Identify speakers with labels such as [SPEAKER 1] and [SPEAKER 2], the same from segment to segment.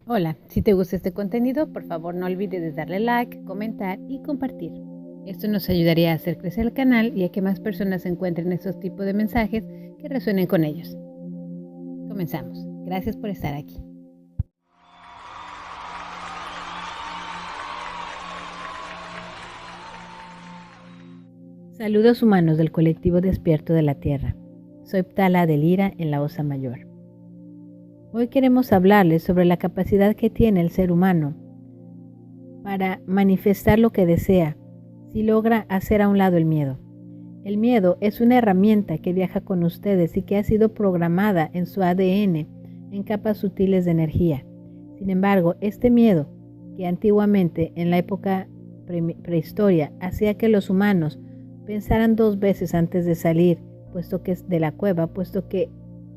[SPEAKER 1] Hola, si te gusta este contenido, por favor no olvides de darle like, comentar y compartir. Esto nos ayudaría a hacer crecer el canal y a que más personas encuentren estos tipos de mensajes que resuenen con ellos. Comenzamos. Gracias por estar aquí. Saludos humanos del colectivo Despierto de la Tierra. Soy Ptala de Lira en la Osa Mayor. Hoy queremos hablarles sobre la capacidad que tiene el ser humano para manifestar lo que desea si logra hacer a un lado el miedo. El miedo es una herramienta que viaja con ustedes y que ha sido programada en su ADN en capas sutiles de energía. Sin embargo, este miedo, que antiguamente en la época prehistoria hacía que los humanos pensaran 2 veces antes de salir de la cueva, puesto que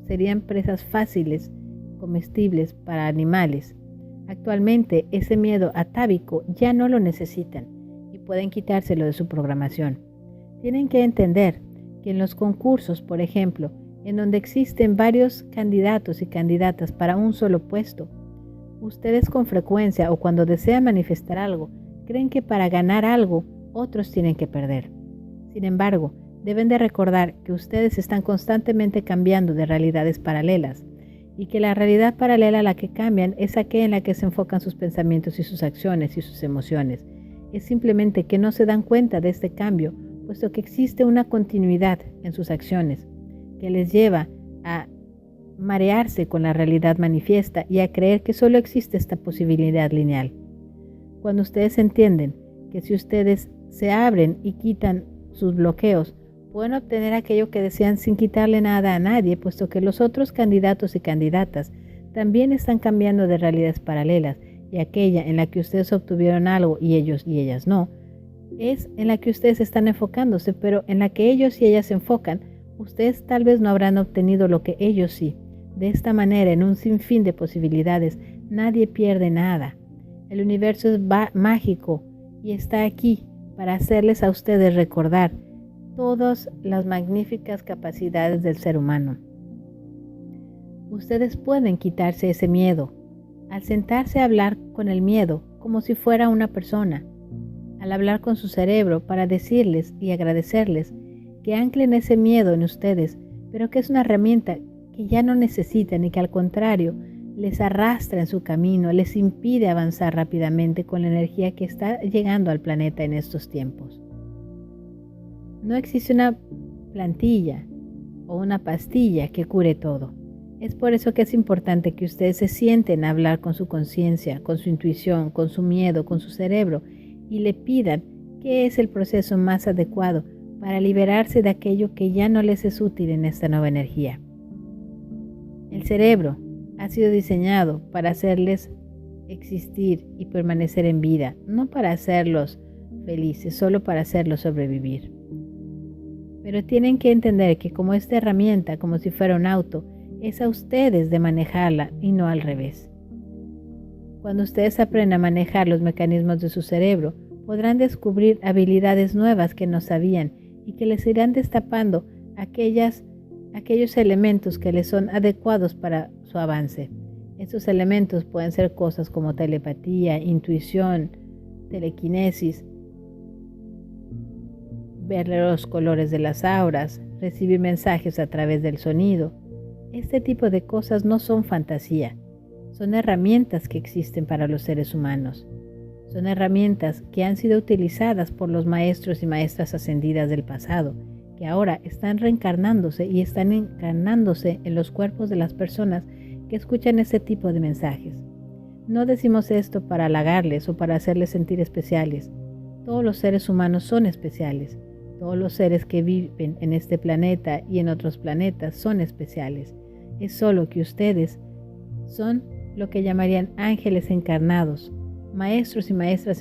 [SPEAKER 1] serían presas fáciles, comestibles para animales. Actualmente ese miedo atávico ya no lo necesitan y pueden quitárselo de su programación. Tienen que entender que en los concursos, por ejemplo, en donde existen varios candidatos y candidatas para un solo puesto, ustedes con frecuencia o cuando desean manifestar algo, creen que para ganar algo, otros tienen que perder. Sin embargo, deben de recordar que ustedes están constantemente cambiando de realidades paralelas y que la realidad paralela a la que cambian es aquella en la que se enfocan sus pensamientos y sus acciones y sus emociones. Es simplemente que no se dan cuenta de este cambio, puesto que existe una continuidad en sus acciones que les lleva a marearse con la realidad manifiesta y a creer que solo existe esta posibilidad lineal. Cuando ustedes entienden que si ustedes se abren y quitan sus bloqueos, pueden obtener aquello que desean sin quitarle nada a nadie, puesto que los otros candidatos y candidatas también están cambiando de realidades paralelas, y aquella en la que ustedes obtuvieron algo y ellos y ellas no, es en la que ustedes están enfocándose, pero en la que ellos y ellas se enfocan, ustedes tal vez no habrán obtenido lo que ellos sí. De esta manera, en un sinfín de posibilidades, nadie pierde nada. El universo es mágico y está aquí para hacerles a ustedes recordar todas las magníficas capacidades del ser humano. Ustedes pueden quitarse ese miedo al sentarse a hablar con el miedo como si fuera una persona, al hablar con su cerebro para decirles y agradecerles que anclen ese miedo en ustedes, pero que es una herramienta que ya no necesitan y que al contrario les arrastra en su camino, les impide avanzar rápidamente con la energía que está llegando al planeta en estos tiempos. No existe una plantilla o una pastilla que cure todo. Es por eso que es importante que ustedes se sienten a hablar con su conciencia, con su intuición, con su miedo, con su cerebro y le pidan qué es el proceso más adecuado para liberarse de aquello que ya no les es útil en esta nueva energía. El cerebro ha sido diseñado para hacerles existir y permanecer en vida, no para hacerlos felices, solo para hacerlos sobrevivir. Pero tienen que entender que como esta herramienta, como si fuera un auto, es a ustedes de manejarla y no al revés. Cuando ustedes aprenden a manejar los mecanismos de su cerebro, podrán descubrir habilidades nuevas que no sabían y que les irán destapando aquellos elementos que les son adecuados para su avance. Estos elementos pueden ser cosas como telepatía, intuición, telequinesis, ver los colores de las auras, recibir mensajes a través del sonido. Este tipo de cosas no son fantasía, son herramientas que existen para los seres humanos. Son herramientas que han sido utilizadas por los maestros y maestras ascendidas del pasado, que ahora están reencarnándose y están encarnándose en los cuerpos de las personas que escuchan este tipo de mensajes. No decimos esto para halagarles o para hacerles sentir especiales. Todos los seres humanos son especiales. Todos los seres que viven en este planeta y en otros planetas son especiales. Es solo que ustedes son lo que llamarían ángeles encarnados, maestros y maestras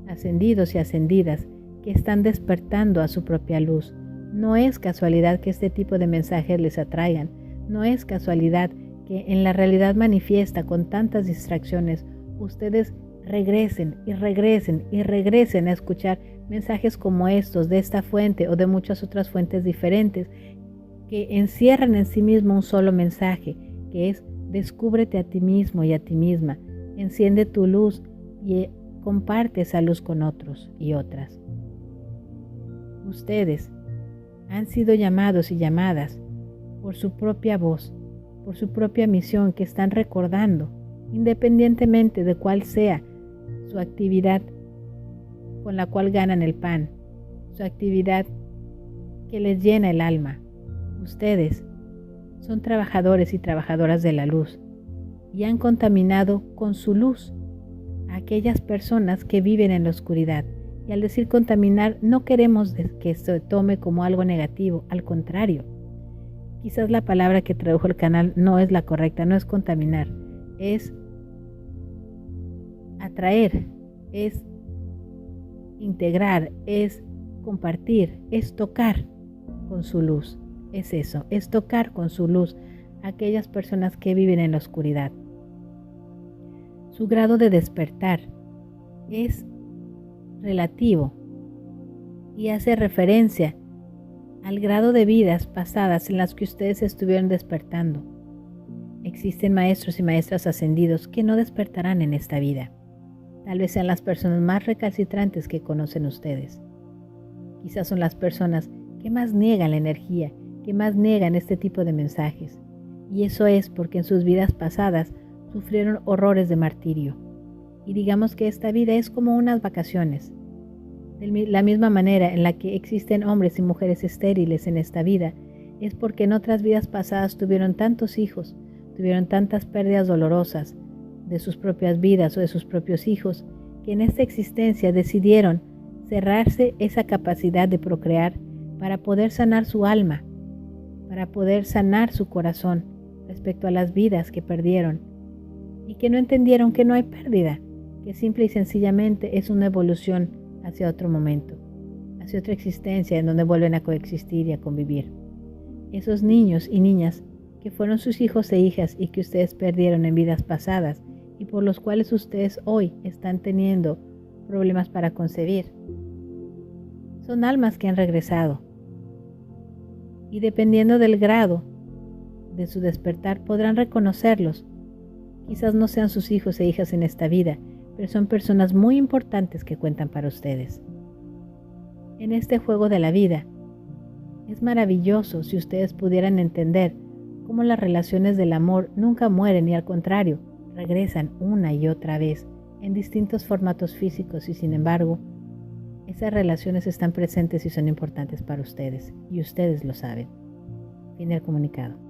[SPEAKER 1] ascendidos y ascendidas que están despertando a su propia luz. No es casualidad que este tipo de mensajes les atraigan. No es casualidad que en la realidad manifiesta con tantas distracciones ustedes regresen y regresen y regresen a escuchar mensajes como estos de esta fuente o de muchas otras fuentes diferentes que encierran en sí mismo un solo mensaje, que es descúbrete a ti mismo y a ti misma, enciende tu luz y comparte esa luz con otros y otras. Ustedes han sido llamados y llamadas por su propia voz, por su propia misión que están recordando, independientemente de cuál sea su actividad con la cual ganan el pan, su actividad que les llena el alma. Ustedes son trabajadores y trabajadoras de la luz y han contaminado con su luz a aquellas personas que viven en la oscuridad. Y al decir contaminar, no queremos que se tome como algo negativo, al contrario. Quizás la palabra que tradujo el canal no es la correcta, no es contaminar, es atraer, es integrar, es compartir, es tocar con su luz. Es eso, es tocar con su luz a aquellas personas que viven en la oscuridad. Su grado de despertar es relativo y hace referencia al grado de vidas pasadas en las que ustedes estuvieron despertando. Existen maestros y maestras ascendidos que no despertarán en esta vida. Tal vez sean las personas más recalcitrantes que conocen ustedes. Quizás son las personas que más niegan la energía, que más niegan este tipo de mensajes. Y eso es porque en sus vidas pasadas sufrieron horrores de martirio. Y digamos que esta vida es como unas vacaciones. De la misma manera en la que existen hombres y mujeres estériles en esta vida, es porque en otras vidas pasadas tuvieron tantos hijos, tuvieron tantas pérdidas dolorosas de sus propias vidas o de sus propios hijos, que en esta existencia decidieron cerrarse esa capacidad de procrear para poder sanar su alma, para poder sanar su corazón respecto a las vidas que perdieron y que no entendieron que no hay pérdida, que simple y sencillamente es una evolución hacia otro momento, hacia otra existencia en donde vuelven a coexistir y a convivir. Esos niños y niñas que fueron sus hijos e hijas y que ustedes perdieron en vidas pasadas y por los cuales ustedes hoy están teniendo problemas para concebir, son almas que han regresado y dependiendo del grado de su despertar podrán reconocerlos. Quizás no sean sus hijos e hijas en esta vida, pero son personas muy importantes que cuentan para ustedes. En este juego de la vida, es maravilloso si ustedes pudieran entender cómo las relaciones del amor nunca mueren y al contrario, regresan una y otra vez en distintos formatos físicos y sin embargo, esas relaciones están presentes y son importantes para ustedes y ustedes lo saben. Fin del comunicado.